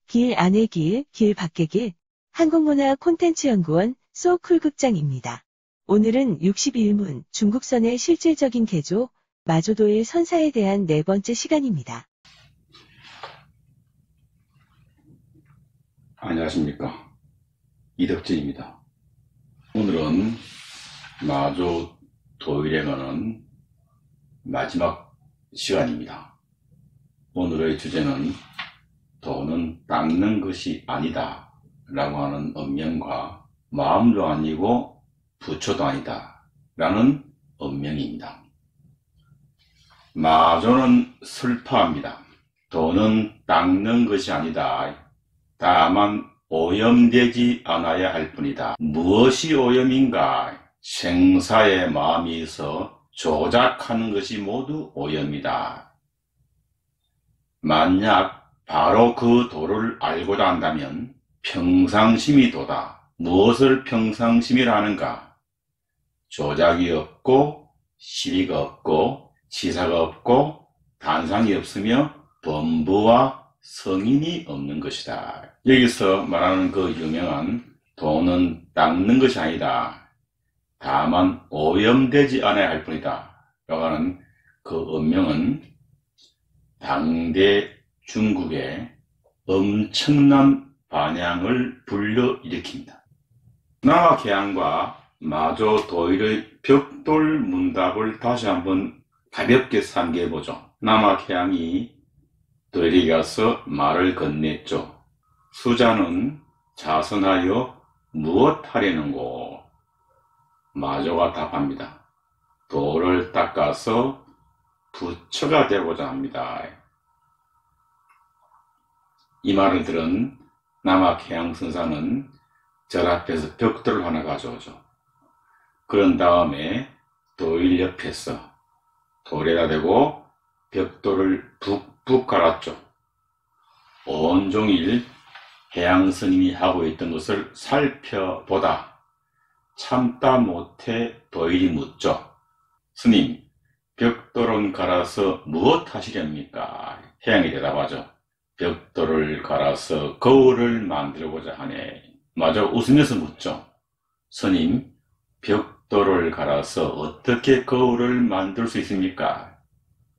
길 안의 길, 길 밖의 길, 한국문화콘텐츠연구원 소쿨극장입니다. 오늘은 61문 중국선의 실질적인 개조, 마조도의 선사에 대한 네 번째 시간입니다. 안녕하십니까. 이덕진입니다. 오늘은 마조 도일에 관한 마지막 시간입니다. 오늘의 주제는 도는 닦는 것이 아니다 라고 하는 언명과 마음도 아니고 부처도 아니다 라는 언명입니다. 마조는 설파합니다. 도는 닦는 것이 아니다. 다만 오염되지 않아야 할 뿐이다. 무엇이 오염인가? 생사의 마음이 있어 조작하는 것이 모두 오염이다. 만약 바로 그 도를 알고자 한다면 평상심이 도다. 무엇을 평상심이라 하는가? 조작이 없고 시비가 없고 치사가 없고 단상이 없으며 범부와 성인이 없는 것이다. 여기서 말하는 그 유명한 도는 닦는 것이 아니다. 다만 오염되지 않아야 할 뿐이다 라고 하는 그 언명은 당대 중국의 엄청난 반향을 불러일으킵니다. 남학해양과 마조 도일의 벽돌 문답을 다시 한번 가볍게 상기해보죠. 남학해양이 도일에게 가서 말을 건넸죠. 수자는 자선하여 무엇 하려는고? 마조가 답합니다. 도를 닦아서 부처가 되고자 합니다. 이 말을 들은 남학해양 선사는 절 앞에서 벽돌을 하나 가져오죠. 그런 다음에 도일 옆에서 돌에다 대고 벽돌을 푹푹 갈았죠. 온종일 해양 스님이 하고 있던 것을 살펴보다 참다 못해 도일이 묻죠. 스님, 벽돌은 갈아서 무엇 하시렵니까? 해양이 대답하죠. 벽돌을 갈아서 거울을 만들고자 하네. 마저 웃으면서 묻죠. 스님, 벽돌을 갈아서 어떻게 거울을 만들 수 있습니까?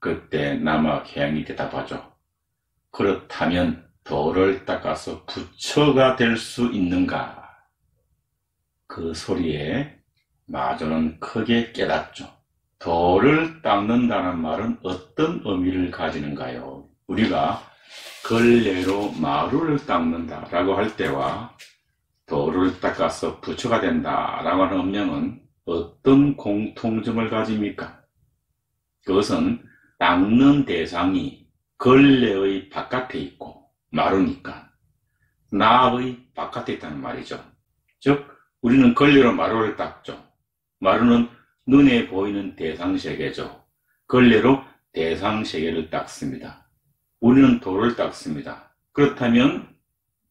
그때 남학해양이 대답하죠. 그렇다면 돌을 닦아서 부처가 될 수 있는가? 그 소리에 마조는 크게 깨닫죠. 돌을 닦는다는 말은 어떤 의미를 가지는가요? 우리가 걸레로 마루를 닦는다 라고 할 때와 돌을 닦아서 부처가 된다 라고 하는 언명은 어떤 공통점을 가집니까? 그것은 닦는 대상이 걸레의 바깥에 있고 마루니까 나의 바깥에 있다는 말이죠. 즉 우리는 걸레로 마루를 닦죠. 마루는 눈에 보이는 대상세계죠. 걸레로 대상세계를 닦습니다. 우리는 돌을 닦습니다. 그렇다면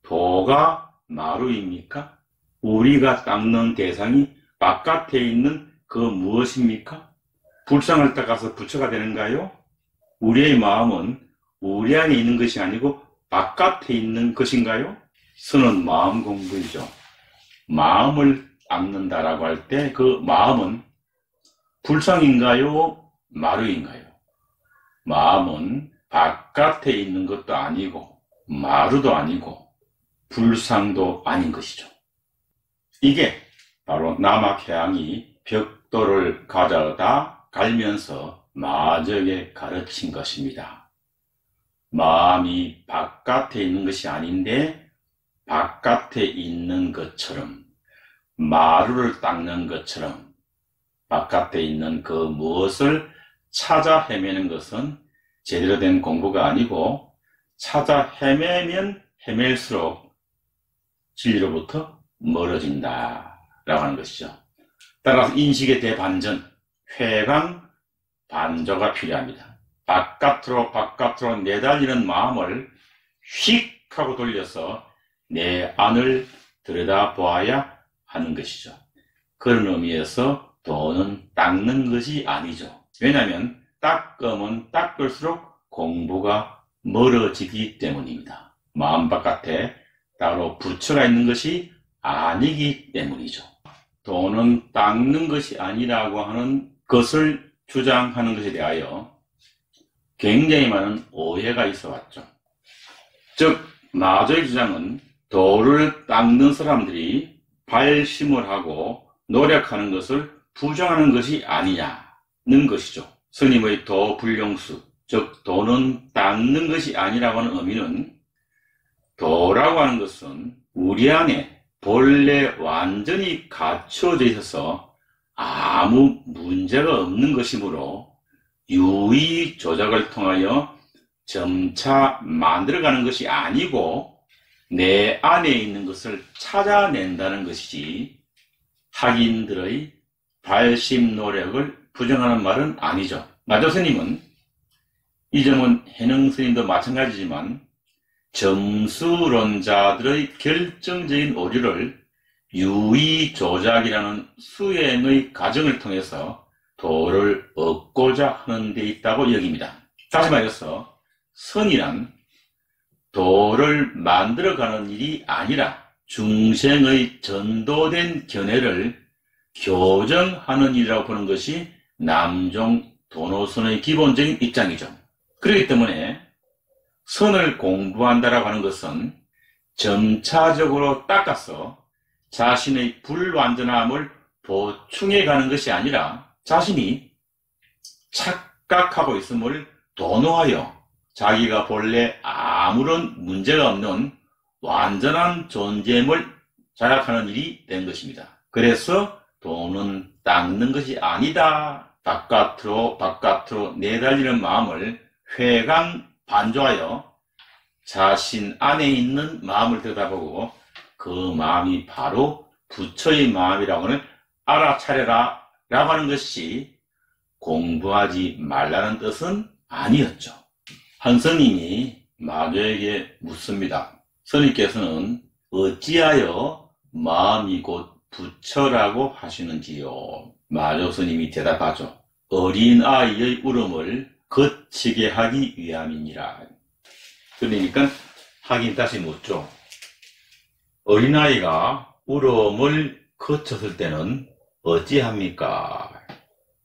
도가 마루입니까? 우리가 닦는 대상이 바깥에 있는 그 무엇입니까? 불상을 닦아서 부처가 되는가요? 우리의 마음은 우리 안에 있는 것이 아니고 바깥에 있는 것인가요? 선은 마음 공부이죠. 마음을 닦는다라고 할 때 그 마음은 불상인가요? 마루인가요? 마음은 바깥에 있는 것도 아니고 마루도 아니고 불상도 아닌 것이죠. 이게 바로 남학해양이 벽돌을 가져다 갈면서 마저에게 가르친 것입니다. 마음이 바깥에 있는 것이 아닌데 바깥에 있는 것처럼 마루를 닦는 것처럼 바깥에 있는 그 무엇을 찾아 헤매는 것은 제대로 된 공부가 아니고 찾아 헤매면 헤맬수록 진리로부터 멀어진다 라고 하는 것이죠. 따라서 인식의 대반전, 회광 반조가 필요합니다. 바깥으로 내달리는 마음을 휙 하고 돌려서 내 안을 들여다보아야 하는 것이죠. 그런 의미에서 도는 닦는 것이 아니죠. 왜냐하면 닦으면 닦을수록 공부가 멀어지기 때문입니다. 마음 바깥에 따로 부처가 있는 것이 아니기 때문이죠. 돈은 닦는 것이 아니라고 하는 것을 주장하는 것에 대하여 굉장히 많은 오해가 있어 왔죠. 즉, 마저의 주장은 돌을 닦는 사람들이 발심을 하고 노력하는 것을 부정하는 것이 아니냐는 것이죠. 스님의 도불용수, 즉 도는 닦는 것이 아니라고 하는 의미는 도라고 하는 것은 우리 안에 본래 완전히 갖춰져 있어서 아무 문제가 없는 것이므로 유의 조작을 통하여 점차 만들어가는 것이 아니고 내 안에 있는 것을 찾아낸다는 것이지 학인들의 발심 노력을 부정하는 말은 아니죠. 마조 스님은 이 점은 해능 스님도 마찬가지지만 점수론자들의 결정적인 오류를 유의 조작이라는 수행의 과정을 통해서 도를 얻고자 하는 데 있다고 여깁니다. 다시 말해서 선이란 도를 만들어가는 일이 아니라 중생의 전도된 견해를 교정하는 일이라고 보는 것이 남종 도노선의 기본적인 입장이죠. 그렇기 때문에 선을 공부한다라고 하는 것은 점차적으로 닦아서 자신의 불완전함을 보충해가는 것이 아니라 자신이 착각하고 있음을 도노하여 자기가 본래 아무런 문제가 없는 완전한 존재임을 자각하는 일이 된 것입니다. 그래서 도는 닦는 것이 아니다. 바깥으로 내달리는 마음을 회광반조하여 자신 안에 있는 마음을 들여다보고 그 마음이 바로 부처의 마음이라고는 알아차려라 라고 하는 것이 공부하지 말라는 뜻은 아니었죠. 한 스님이 마조에게 묻습니다. 스님께서는 어찌하여 마음이 곧 부처라고 하시는지요? 마조 스님이 대답하죠. 어린아이의 울음을 그치게 하기 위함이니라. 그러니까 하긴 다시 묻죠. 어린아이가 울음을 그쳤을 때는 어찌합니까?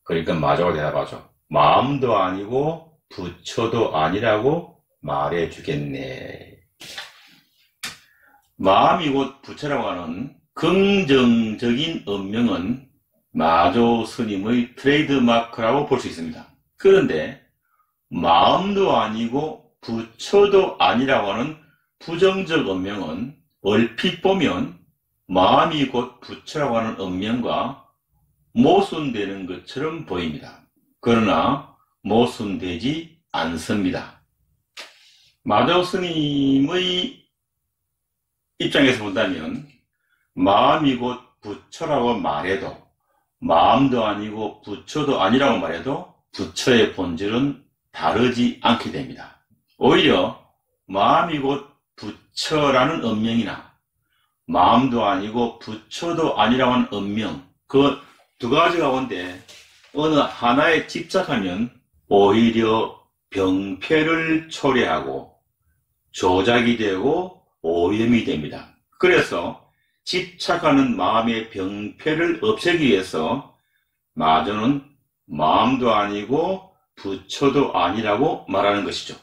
그러니까 마조가 대답하죠. 마음도 아니고 부처도 아니라고 말해주겠네. 마음이 곧 부처라고 하는 긍정적인 언명은 마조 스님의 트레이드마크라고 볼 수 있습니다. 그런데 마음도 아니고 부처도 아니라고 하는 부정적 언명은 얼핏 보면 마음이 곧 부처라고 하는 언명과 모순되는 것처럼 보입니다. 그러나 모순되지 않습니다. 마조 스님의 입장에서 본다면 마음이 곧 부처라고 말해도 마음도 아니고 부처도 아니라고 말해도 부처의 본질은 다르지 않게 됩니다. 오히려 마음이 곧 부처라는 언명이나 마음도 아니고 부처도 아니라고 하는 언명, 그 두 가지 가운데 어느 하나에 집착하면 오히려 병폐를 초래하고 조작이 되고 오염이 됩니다. 그래서 집착하는 마음의 병폐를 없애기 위해서 마조는 마음도 아니고 부처도 아니라고 말하는 것이죠.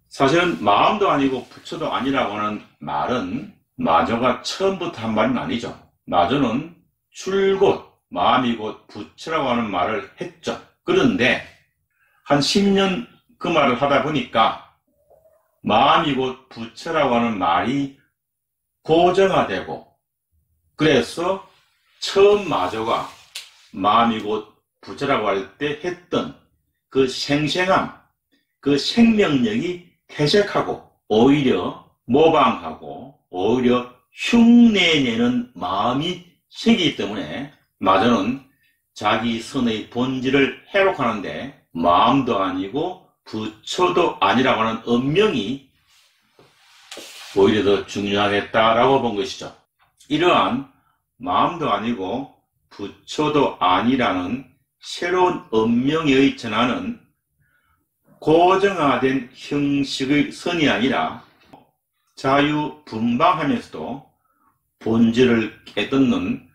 사실은 마음도 아니고 부처도 아니라고 하는 말은 마조가 처음부터 한 말은 아니죠. 마조는 줄곧 마음이 곧 부처라고 하는 말을 했죠. 그런데 한 10년 그 말을 하다 보니까 마음이 곧 부처라고 하는 말이 고정화되고, 그래서 처음 마조가 마음이 곧 부처라고 할 때 했던 그 생생함, 그 생명력이 퇴색하고 오히려 모방하고 오히려 흉내내는 마음이 생기기 때문에 마조는 자기 선의 본질을 회복하는데 마음도 아니고 부처도 아니라고 하는 언명이 오히려 더 중요하겠다라고 본 것이죠. 이러한 마음도 아니고 부처도 아니라는 새로운 언명의 전환은 고정화된 형식의 선이 아니라 자유분방하면서도 본질을 깨닫는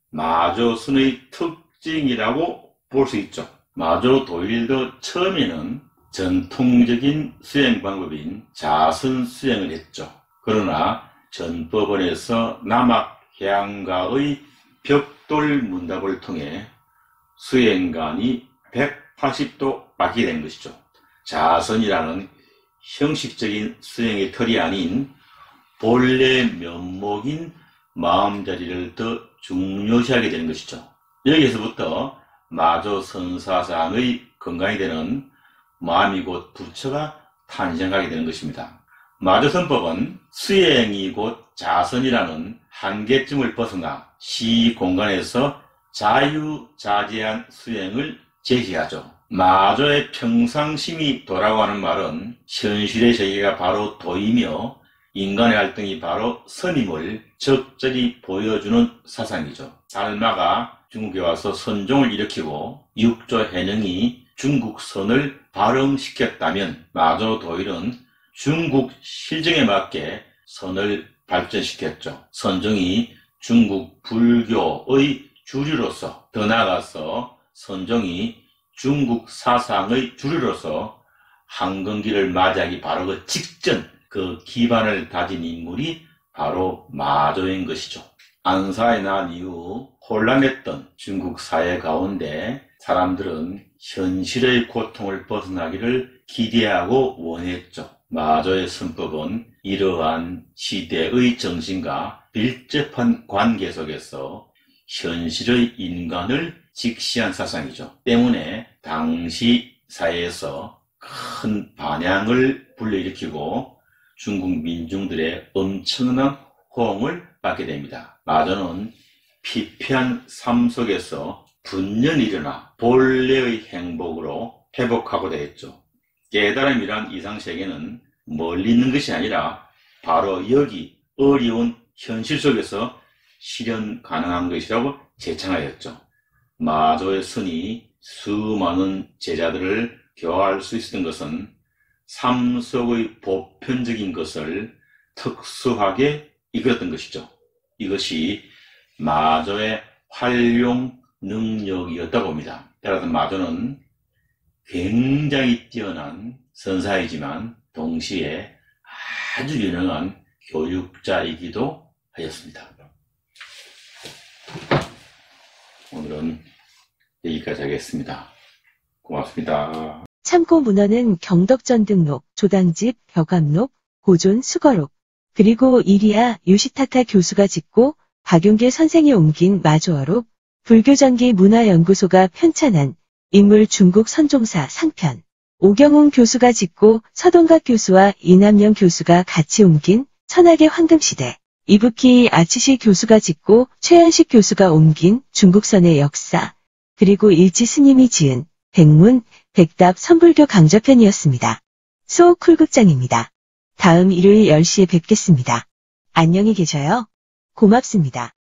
마조선의 특징이라고 볼 수 있죠. 마조 도일도 처음에는 전통적인 수행 방법인 자선 수행을 했죠. 그러나 전법원에서 남학해양가의 벽돌 문답을 통해 수행관이 180도 바뀌게 된 것이죠. 자선이라는 형식적인 수행의 틀이 아닌 본래 면목인 마음자리를 더 중요시하게 되는 것이죠. 여기에서부터 마조선사상의 근간이 되는 마음이 곧 부처가 탄생하게 되는 것입니다. 마조선법은 수행이 곧 자선이라는 한계점을 벗어나 시공간에서 자유자재한 수행을 제시하죠. 마조의 평상심이 도라고 하는 말은 현실의 세계가 바로 도이며 인간의 활동이 바로 선임을 적절히 보여주는 사상이죠. 달마가 중국에 와서 선종을 일으키고 육조 해능이 중국 선을 발흥시켰다면 마조 도일은 중국 실정에 맞게 선을 발전시켰죠. 선종이 중국 불교의 주류로서, 더 나아가서 선종이 중국 사상의 주류로서 한건기를 맞이하기 바로 그 직전, 그 기반을 다진 인물이 바로 마조인 것이죠. 안사에 난 이후 혼란했던 중국 사회 가운데 사람들은 현실의 고통을 벗어나기를 기대하고 원했죠. 마조의 선법은 이러한 시대의 정신과 밀접한 관계 속에서 현실의 인간을 직시한 사상이죠. 때문에 당시 사회에서 큰 반향을 불러일으키고 중국 민중들의 엄청난 호응을 받게 됩니다. 마조는 피폐한 삶 속에서 분연히 일어나 본래의 행복으로 회복하고자 했죠. 깨달음이란 이상세계는 멀리 있는 것이 아니라 바로 여기 어려운 현실 속에서 실현 가능한 것이라고 제창하였죠. 마조의 선이 수많은 제자들을 교화할 수 있었던 것은 삶 속의 보편적인 것을 특수하게 이끌었던 것이죠. 이것이 마조의 활용 능력이었다고 봅니다. 따라서 마조는 굉장히 뛰어난 선사이지만 동시에 아주 유능한 교육자이기도 하였습니다. 오늘은 여기까지 하겠습니다. 고맙습니다. 참고 문헌은 경덕전 등록, 조당집, 벽암록, 고존, 수거록, 그리고 이리야 유시타타 교수가 짓고 박용길 선생이 옮긴 마조어록, 불교전기 문화연구소가 편찬한 인물 중국 선종사 상편, 오경웅 교수가 짓고 서동각 교수와 이남영 교수가 같이 옮긴 천하계 황금시대, 이부키 아치시 교수가 짓고 최현식 교수가 옮긴 중국선의 역사, 그리고 일지 스님이 지은 백문, 백답 선불교 강좌편이었습니다. 소쿨극장입니다. 다음 일요일 10시에 뵙겠습니다. 안녕히 계셔요. 고맙습니다.